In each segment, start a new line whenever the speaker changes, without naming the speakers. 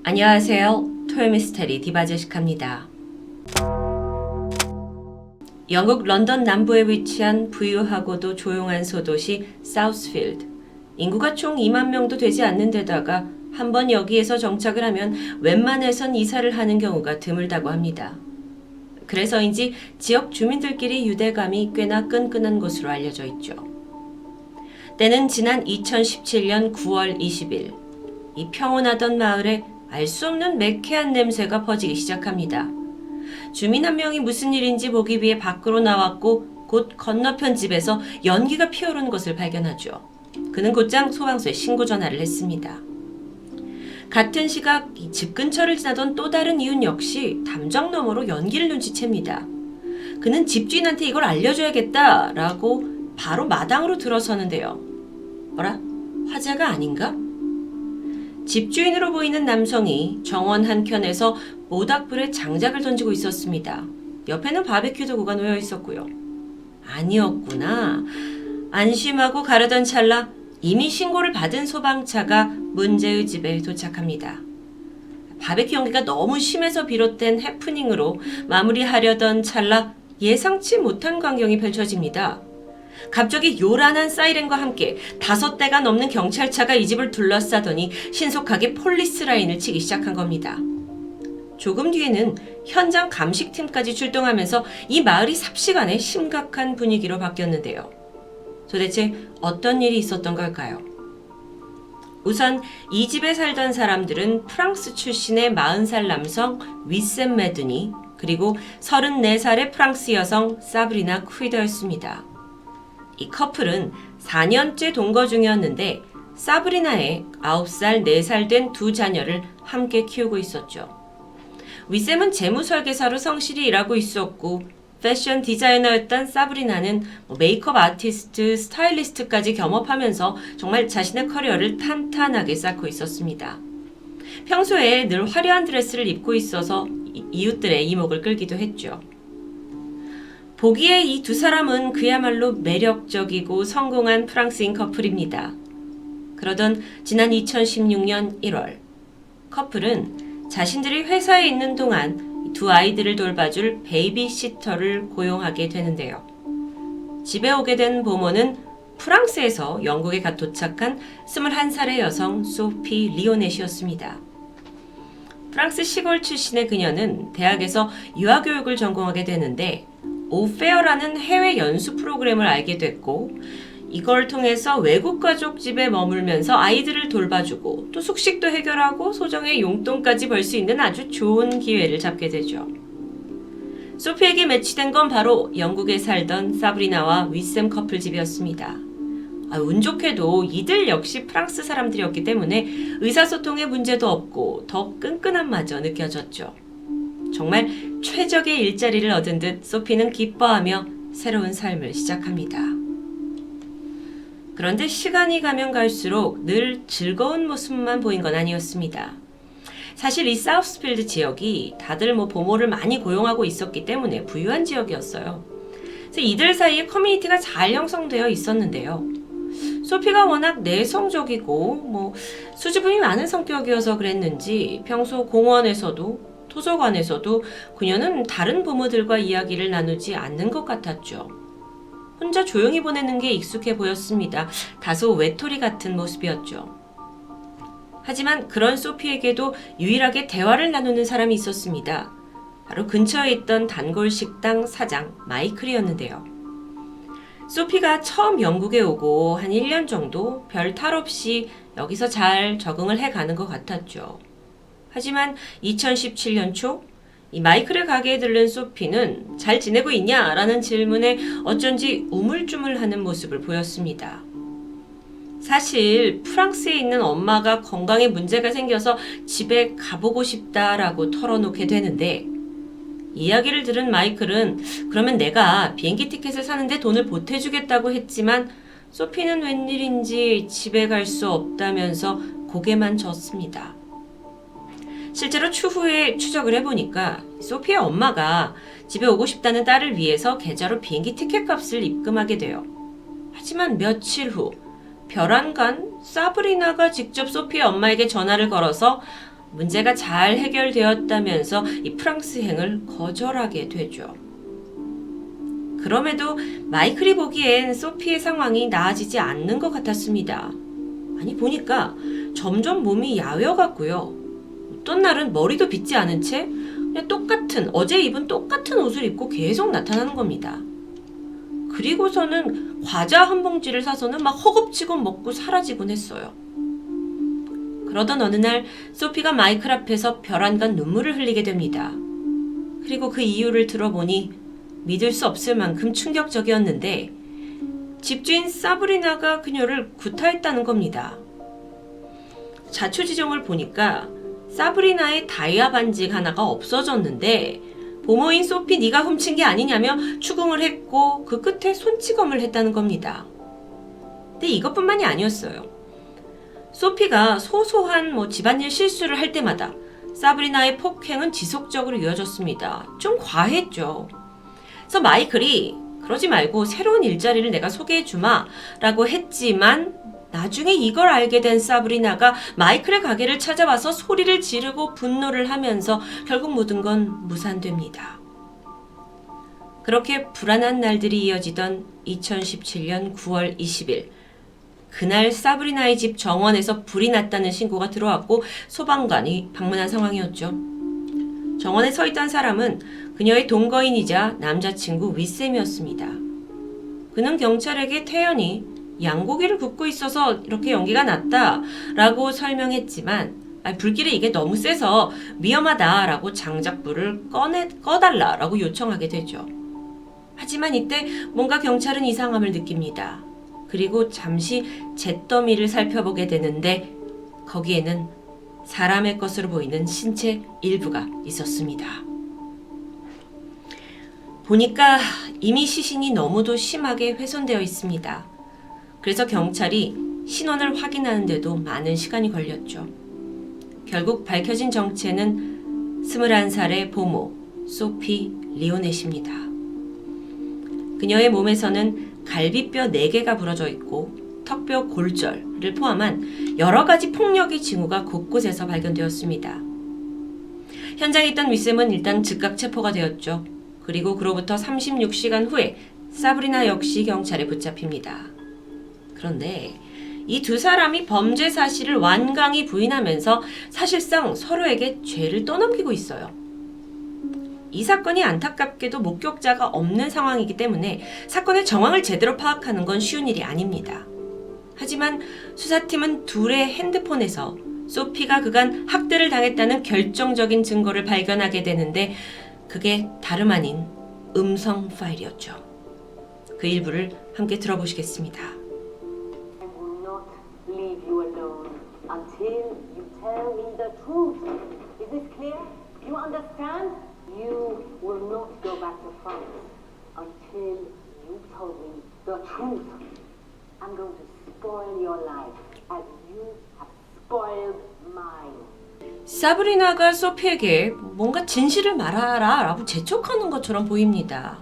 안녕하세요. 토요미스테리 디바제시카입니다. 영국 런던 남부에 위치한 부유하고도 조용한 소도시 사우스필드. 인구가 총 2만 명도 되지 않는 데다가 한번 여기에서 정착을 하면 웬만해선 이사를 하는 경우가 드물다고 합니다. 그래서인지 지역 주민들끼리 유대감이 꽤나 끈끈한 곳으로 알려져 있죠. 때는 지난 2017년 9월 20일. 이 평온하던 마을에 알 수 없는 매캐한 냄새가 퍼지기 시작합니다. 주민 한 명이 무슨 일인지 보기 위해 밖으로 나왔고 곧 건너편 집에서 연기가 피어오르는 것을 발견하죠. 그는 곧장 소방서에 신고 전화를 했습니다. 같은 시각 집 근처를 지나던 또 다른 이웃 역시 담장 너머로 연기를 눈치챕니다. 그는 집주인한테 이걸 알려줘야겠다라고 바로 마당으로 들어서는데요. 어라? 화재가 아닌가? 집주인으로 보이는 남성이 정원 한켠에서 모닥불에 장작을 던지고 있었습니다. 옆에는 바베큐 도구가 놓여 있었고요. 아니었구나. 안심하고 가려던 찰나 이미 신고를 받은 소방차가 문제의 집에 도착합니다. 바베큐 연기가 너무 심해서 비롯된 해프닝으로 마무리하려던 찰나 예상치 못한 광경이 펼쳐집니다. 갑자기 요란한 사이렌과 함께 5대가 넘는 경찰차가 이 집을 둘러싸더니 신속하게 폴리스 라인을 치기 시작한 겁니다. 조금 뒤에는 현장 감식팀까지 출동하면서 이 마을이 삽시간에 심각한 분위기로 바뀌었는데요. 도대체 어떤 일이 있었던 걸까요? 우선 이 집에 살던 사람들은 프랑스 출신의 40살 남성 위셈 메드니 그리고 34살의 프랑스 여성 사브리나 쿠이더였습니다. 이 커플은 4년째 동거 중이었는데 사브리나의 9살, 4살 된 두 자녀를 함께 키우고 있었죠. 위셈은 재무설계사로 성실히 일하고 있었고 패션 디자이너였던 사브리나는 메이크업 아티스트, 스타일리스트까지 겸업하면서 정말 자신의 커리어를 탄탄하게 쌓고 있었습니다. 평소에 늘 화려한 드레스를 입고 있어서 이웃들의 이목을 끌기도 했죠. 보기에 이 두 사람은 그야말로 매력적이고 성공한 프랑스인 커플입니다. 그러던 지난 2016년 1월, 커플은 자신들이 회사에 있는 동안 두 아이들을 돌봐줄 베이비시터를 고용하게 되는데요. 집에 오게 된 보모는 프랑스에서 영국에 갓 도착한 21살의 여성 소피 리오넷이었습니다. 프랑스 시골 출신의 그녀는 대학에서 유아교육을 전공하게 되는데 오페어라는 해외 연수 프로그램을 알게 됐고 이걸 통해서 외국 가족 집에 머물면서 아이들을 돌봐주고 또 숙식도 해결하고 소정의 용돈까지 벌 수 있는 아주 좋은 기회를 잡게 되죠. 소피에게 매치된 건 바로 영국에 살던 사브리나와 위셈 커플 집이었습니다. 운 좋게도 이들 역시 프랑스 사람들이었기 때문에 의사소통에 문제도 없고 더 끈끈한 마저 느껴졌죠. 정말 최적의 일자리를 얻은 듯 소피는 기뻐하며 새로운 삶을 시작합니다. 그런데 시간이 가면 갈수록 늘 즐거운 모습만 보인 건 아니었습니다. 사실 이 사우스필드 지역이 다들 보모를 많이 고용하고 있었기 때문에 부유한 지역이었어요. 그래서 이들 사이에 커뮤니티가 잘 형성되어 있었는데요. 소피가 워낙 내성적이고 수줍음이 많은 성격이어서 그랬는지 평소 공원에서도 도서관에서도 그녀는 다른 부모들과 이야기를 나누지 않는 것 같았죠. 혼자 조용히 보내는 게 익숙해 보였습니다. 다소 외톨이 같은 모습이었죠. 하지만 그런 소피에게도 유일하게 대화를 나누는 사람이 있었습니다. 바로 근처에 있던 단골 식당 사장 마이클이었는데요. 소피가 처음 영국에 오고 한 1년 정도 별 탈 없이 여기서 잘 적응을 해가는 것 같았죠. 하지만 2017년 초 이 마이클의 가게에 들른 소피는 잘 지내고 있냐? 라는 질문에 어쩐지 우물쭈물하는 모습을 보였습니다. 사실 프랑스에 있는 엄마가 건강에 문제가 생겨서 집에 가보고 싶다라고 털어놓게 되는데 이야기를 들은 마이클은 그러면 내가 비행기 티켓을 사는데 돈을 보태주겠다고 했지만 소피는 웬일인지 집에 갈 수 없다면서 고개만 젓습니다. 실제로 추후에 추적을 해보니까 소피의 엄마가 집에 오고 싶다는 딸을 위해서 계좌로 비행기 티켓 값을 입금하게 돼요. 하지만 며칠 후 별안간 사브리나가 직접 소피의 엄마에게 전화를 걸어서 문제가 잘 해결되었다면서 이 프랑스행을 거절하게 되죠. 그럼에도 마이클이 보기엔 소피의 상황이 나아지지 않는 것 같았습니다. 아니 보니까 점점 몸이 야외어같고요. 어떤 날은 머리도 빗지 않은 채 그냥 어제 입은 똑같은 옷을 입고 계속 나타나는 겁니다. 그리고서는 과자 한 봉지를 사서는 막 허겁지겁 먹고 사라지곤 했어요. 그러던 어느 날 소피가 마이클 앞에서 벼랑간 눈물을 흘리게 됩니다. 그리고 그 이유를 들어보니 믿을 수 없을 만큼 충격적이었는데 집주인 사브리나가 그녀를 구타했다는 겁니다. 자초지종을 보니까 사브리나의 다이아 반지 하나가 없어졌는데 보모인 소피 네가 훔친 게 아니냐며 추궁을 했고 그 끝에 손찌검을 했다는 겁니다. 근데 이것뿐만이 아니었어요. 소피가 소소한 집안일 실수를 할 때마다 사브리나의 폭행은 지속적으로 이어졌습니다. 좀 과했죠. 그래서 마이클이 그러지 말고 새로운 일자리를 내가 소개해주마 라고 했지만 나중에 이걸 알게 된 사브리나가 마이클의 가게를 찾아와서 소리를 지르고 분노를 하면서 결국 모든 건 무산됩니다. 그렇게 불안한 날들이 이어지던 2017년 9월 20일 그날 사브리나의 집 정원에서 불이 났다는 신고가 들어왔고 소방관이 방문한 상황이었죠. 정원에 서 있던 사람은 그녀의 동거인이자 남자친구 윗샘이었습니다. 그는 경찰에게 태연히 양고기를 굽고 있어서 이렇게 연기가 났다라고 설명했지만 불길이 이게 너무 세서 위험하다라고 장작불을 꺼달라라고 요청하게 되죠. 하지만 이때 뭔가 경찰은 이상함을 느낍니다. 그리고 잠시 잿더미를 살펴보게 되는데 거기에는 사람의 것으로 보이는 신체 일부가 있었습니다. 보니까 이미 시신이 너무도 심하게 훼손되어 있습니다. 그래서 경찰이 신원을 확인하는데도 많은 시간이 걸렸죠. 결국 밝혀진 정체는 21살의 보모 소피 리오넷입니다. 그녀의 몸에서는 갈비뼈 4개가 부러져 있고 턱뼈 골절을 포함한 여러 가지 폭력의 징후가 곳곳에서 발견되었습니다. 현장에 있던 윗샘은 일단 즉각 체포가 되었죠. 그리고 그로부터 36시간 후에 사브리나 역시 경찰에 붙잡힙니다. 그런데 이 두 사람이 범죄 사실을 완강히 부인하면서 사실상 서로에게 죄를 떠넘기고 있어요. 이 사건이 안타깝게도 목격자가 없는 상황이기 때문에 사건의 정황을 제대로 파악하는 건 쉬운 일이 아닙니다. 하지만 수사팀은 둘의 핸드폰에서 소피가 그간 학대를 당했다는 결정적인 증거를 발견하게 되는데 그게 다름 아닌 음성 파일이었죠. 그 일부를 함께 들어보시겠습니다.
I will not leave you alone until you tell me the truth. Is this clear? You understand? You will not go back to France until you told me the truth. I'm going to spoil your life as you have spoiled mine.
사브리나가 소피에게 뭔가 진실을 말하라 라고 재촉하는 것처럼 보입니다.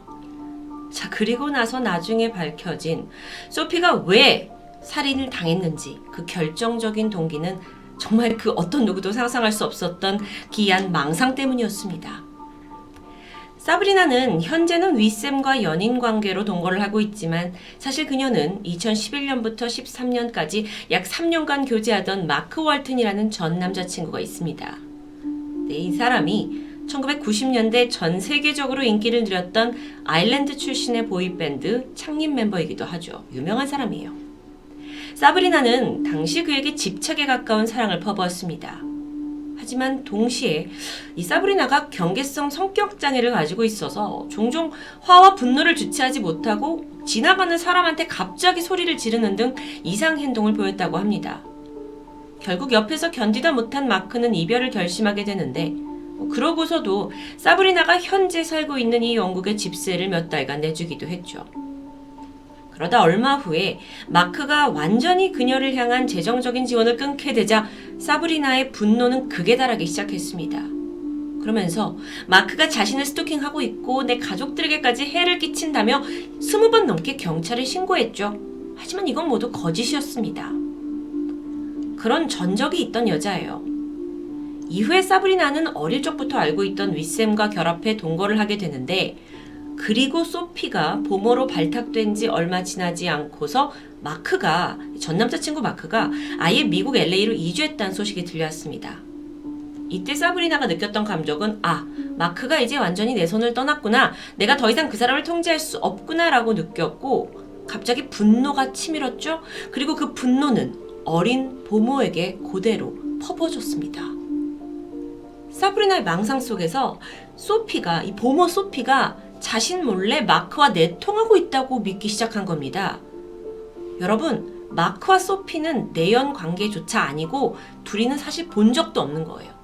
자, 그리고 나서 나중에 밝혀진 소피가 왜 살인을 당했는지 그 결정적인 동기는 정말 그 어떤 누구도 상상할 수 없었던 기이한 망상 때문이었습니다. 사브리나는 현재는 윗샘과 연인 관계로 동거를 하고 있지만 사실 그녀는 2011년부터 13년까지 약 3년간 교제하던 마크 월튼이라는 전 남자친구가 있습니다. 네, 이 사람이 1990년대 전 세계적으로 인기를 누렸던 아일랜드 출신의 보이밴드 창립 멤버이기도 하죠. 유명한 사람이에요. 사브리나는 당시 그에게 집착에 가까운 사랑을 퍼부었습니다. 하지만 동시에 이 사브리나가 경계성 성격 장애를 가지고 있어서 종종 화와 분노를 주체하지 못하고 지나가는 사람한테 갑자기 소리를 지르는 등 이상 행동을 보였다고 합니다. 결국 옆에서 견디다 못한 마크는 이별을 결심하게 되는데 그러고서도 사브리나가 현재 살고 있는 이 영국의 집세를 몇 달간 내주기도 했죠. 그러다 얼마 후에 마크가 완전히 그녀를 향한 재정적인 지원을 끊게 되자 사브리나의 분노는 극에 달하기 시작했습니다. 그러면서 마크가 자신을 스토킹하고 있고 내 가족들에게까지 해를 끼친다며 20번 넘게 경찰에 신고했죠. 하지만 이건 모두 거짓이었습니다. 그런 전적이 있던 여자예요. 이후에 사브리나는 어릴 적부터 알고 있던 윗샘과 결합해 동거를 하게 되는데, 그리고 소피가 보모로 발탁된 지 얼마 지나지 않고서 전 남자친구 마크가 아예 미국 LA로 이주했다는 소식이 들려왔습니다. 이때 사브리나가 느꼈던 감정은 마크가 이제 완전히 내 손을 떠났구나. 내가 더 이상 그 사람을 통제할 수 없구나 라고 느꼈고 갑자기 분노가 치밀었죠. 그리고 그 분노는 어린 보모에게 그대로 퍼부어졌습니다. 사브리나의 망상 속에서 이 보모 소피가 자신 몰래 마크와 내통하고 있다고 믿기 시작한 겁니다. 여러분, 마크와 소피는 내연 관계조차 아니고 둘이는 사실 본 적도 없는 거예요.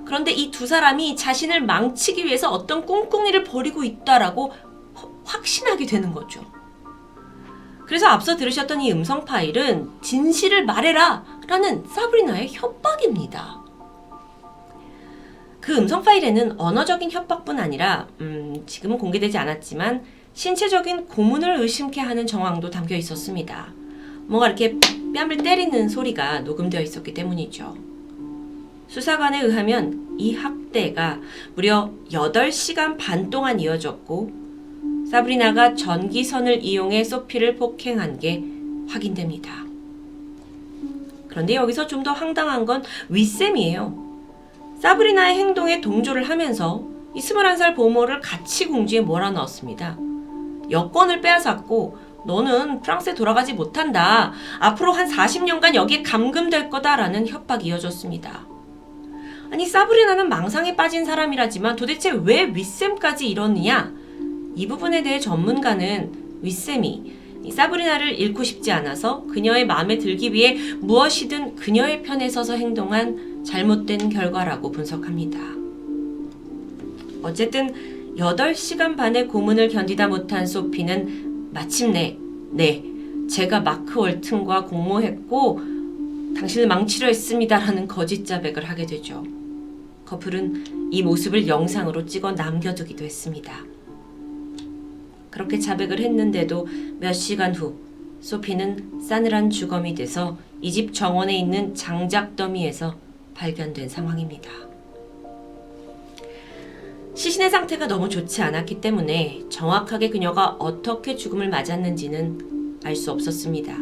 그런데 이 두 사람이 자신을 망치기 위해서 어떤 꿍꿍이를 벌이고 있다라고 확신하게 되는 거죠. 그래서 앞서 들으셨던 이 음성 파일은 진실을 말해라 라는 사브리나의 협박입니다. 그 음성 파일에는 언어적인 협박뿐 아니라 지금은 공개되지 않았지만 신체적인 고문을 의심케 하는 정황도 담겨 있었습니다. 뭔가 이렇게 뺨을 때리는 소리가 녹음되어 있었기 때문이죠. 수사관에 의하면 이 학대가 무려 8시간 반 동안 이어졌고 사브리나가 전기선을 이용해 소피를 폭행한 게 확인됩니다. 그런데 여기서 좀 더 황당한 건 윗샘이에요. 사브리나의 행동에 동조를 하면서 이 21살 보모를 같이 공주에 몰아넣었습니다. 여권을 빼앗았고 너는 프랑스에 돌아가지 못한다. 앞으로 한 40년간 여기에 감금될 거다라는 협박이 이어졌습니다. 아니 사브리나는 망상에 빠진 사람이라지만 도대체 왜 윗샘까지 이러느냐? 이 부분에 대해 전문가는 윗샘이 이 사브리나를 잃고 싶지 않아서 그녀의 마음에 들기 위해 무엇이든 그녀의 편에 서서 행동한 잘못된 결과라고 분석합니다. 어쨌든 8시간 반의 고문을 견디다 못한 소피는 마침내 제가 마크 월튼과 공모했고 당신을 망치려 했습니다 라는 거짓 자백을 하게 되죠. 커플은 이 모습을 영상으로 찍어 남겨두기도 했습니다. 그렇게 자백을 했는데도 몇 시간 후 소피는 싸늘한 주검이 돼서 이 집 정원에 있는 장작 더미에서 발견된 상황입니다. 시신의 상태가 너무 좋지 않았기 때문에 정확하게 그녀가 어떻게 죽음을 맞았는지는 알 수 없었습니다.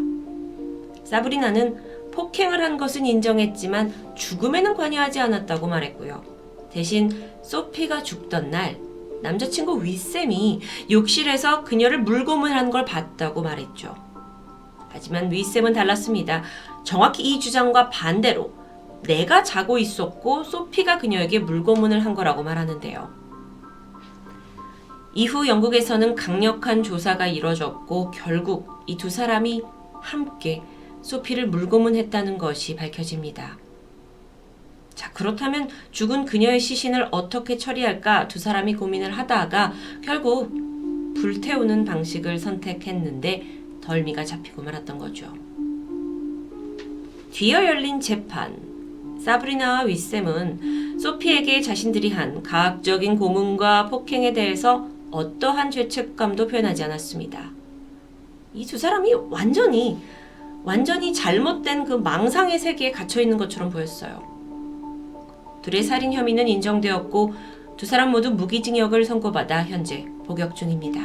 사브리나는 폭행을 한 것은 인정했지만 죽음에는 관여하지 않았다고 말했고요. 대신 소피가 죽던 날 남자친구 윗샘이 욕실에서 그녀를 물고문한 걸 봤다고 말했죠. 하지만 윗샘은 달랐습니다. 정확히 이 주장과 반대로 내가 자고 있었고 소피가 그녀에게 물고문을 한 거라고 말하는데요. 이후 영국에서는 강력한 조사가 이뤄졌고 결국 이 두 사람이 함께 소피를 물고문했다는 것이 밝혀집니다. 자, 그렇다면 죽은 그녀의 시신을 어떻게 처리할까 두 사람이 고민을 하다가 결국 불태우는 방식을 선택했는데 덜미가 잡히고 말았던 거죠. 뒤이어 열린 재판. 사브리나와 윗샘은 소피에게 자신들이 한 가학적인 고문과 폭행에 대해서 어떠한 죄책감도 표현하지 않았습니다. 이 두 사람이 완전히 잘못된 그 망상의 세계에 갇혀 있는 것처럼 보였어요. 둘의 살인 혐의는 인정되었고 두 사람 모두 무기징역을 선고받아 현재 복역 중입니다.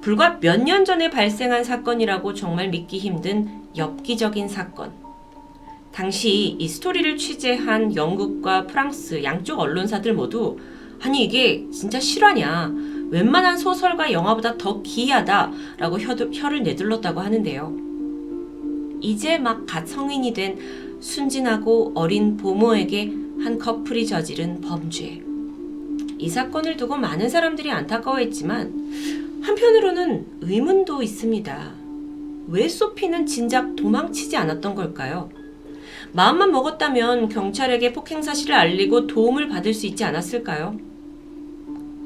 불과 몇 년 전에 발생한 사건이라고 정말 믿기 힘든 엽기적인 사건. 당시 이 스토리를 취재한 영국과 프랑스 양쪽 언론사들 모두 아니 이게 진짜 실화냐, 웬만한 소설과 영화보다 더 기이하다라고 혀를 내둘렀다고 하는데요. 이제 막 갓 성인이 된 순진하고 어린 보모에게 한 커플이 저지른 범죄. 이 사건을 두고 많은 사람들이 안타까워했지만 한편으로는 의문도 있습니다. 왜 소피는 진작 도망치지 않았던 걸까요? 마음만 먹었다면 경찰에게 폭행 사실을 알리고 도움을 받을 수 있지 않았을까요?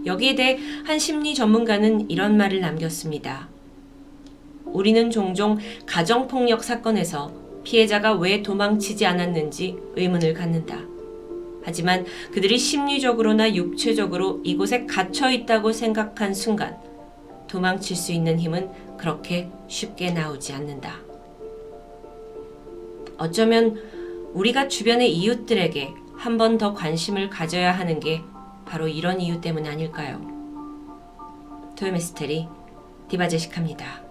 여기에 대해 한 심리 전문가는 이런 말을 남겼습니다. 우리는 종종 가정폭력 사건에서 피해자가 왜 도망치지 않았는지 의문을 갖는다. 하지만 그들이 심리적으로나 육체적으로 이곳에 갇혀 있다고 생각한 순간 도망칠 수 있는 힘은 그렇게 쉽게 나오지 않는다. 어쩌면 우리가 주변의 이웃들에게 한 번 더 관심을 가져야 하는 게 바로 이런 이유 때문 아닐까요? 토요미스테리 디바제식합니다.